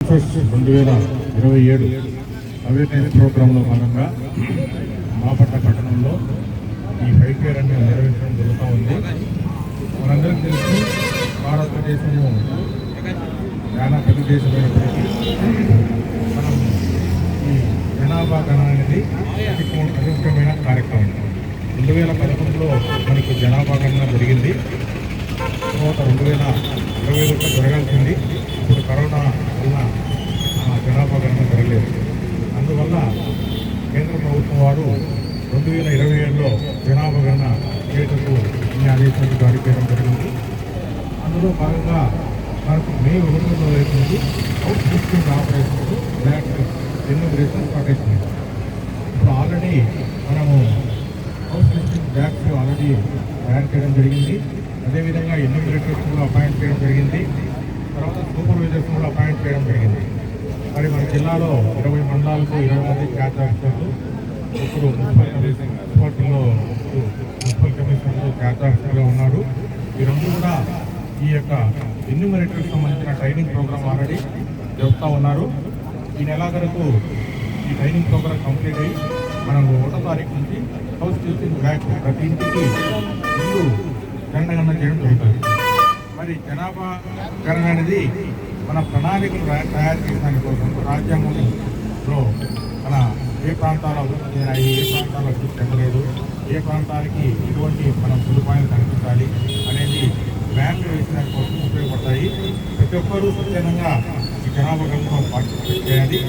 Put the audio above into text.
Census 2027 awareness ప్రోగ్రాంలో భాగంగా బాపట్ల పట్టణంలో ఈ 5K రన్ నిర్వహించడం జరుగుతూ ఉంది. మనందరికీ తెలుసు, భారతదేశము చాలా పెద్ద దేశమైనప్పటికీ మనం ఈ జనాభా గణన అనేది అతి ముఖ్యమైన కార్యక్రమం. 2011లో మనకు జనాభా గణన జరిగింది. తర్వాత 2021 జరగాల్సింది. ఇప్పుడు కరోనా వల్ల జనాభా గణన జరగలేదు. అందువల్ల కేంద్ర ప్రభుత్వం వారు 2027లో జనాభా గణన చేయటకు ఈ ఆదేశాలు జారీ చేయడం జరిగింది. అందులో భాగంగా మనకు మే 1లో అవుతుంది outsourcing operations block enumeration start అవుతుంది. ఇప్పుడు ఆల్రెడీ మనము అవుట్ సోర్సింగ్ బ్యాక్స్ ఆల్రెడీ తయారు చేయడం జరిగింది. అదేవిధంగా ఎన్యూమరేటర్స్ కూడా అపాయింట్ చేయడం జరిగింది. తర్వాత సూపర్వైజర్స్ కూడా అపాయింట్ చేయడం జరిగింది. మరి మన జిల్లాలో 20 మండలాలకు 20 మంది క్యాచ్ ఆఫీసర్లు, ఇప్పుడు మున్సిపాలిటీలో మున్సిపల్ కమిషనర్లు క్యాచ్ ఆఫీసర్గా ఉన్నారు. వీరందరూ కూడా ఈ యొక్క ఎన్యూమరేటర్కి సంబంధించిన ట్రైనింగ్ ప్రోగ్రామ్ ఆల్రెడీ చెప్తా ఉన్నారు. ఈ నెలాఖరుకు ఈ ట్రైనింగ్ ప్రోగ్రామ్ కంప్లీట్ అయ్యి మనం 1వ తారీఖు నుంచి హౌస్ కీపింగ్ బ్యాక్ ప్రతి ఇంటికి ఇల్లు జనగణన చేయడం జరుగుతుంది. మరి జనాభా గణన అనేది మన ప్రణాళికలు తయారు చేయడానికి కోసం రాజ్యాంగంలో మన ఏ ప్రాంతాలు అభివృద్ధి చెందాయి, ఏ ప్రాంతాలు అభివృద్ధి చెందలేదు, ఏ ప్రాంతానికి ఎటువంటి మనం సదుపాయాలు కల్పించాలి అనేది మ్యాప్లు వేసడానికి కోసం ఉపయోగపడతాయి. ప్రతి ఒక్కరూ స్వచ్ఛందంగా ఈ జనాభా గణనలో పార్టిసిపేట్ చేయాలి.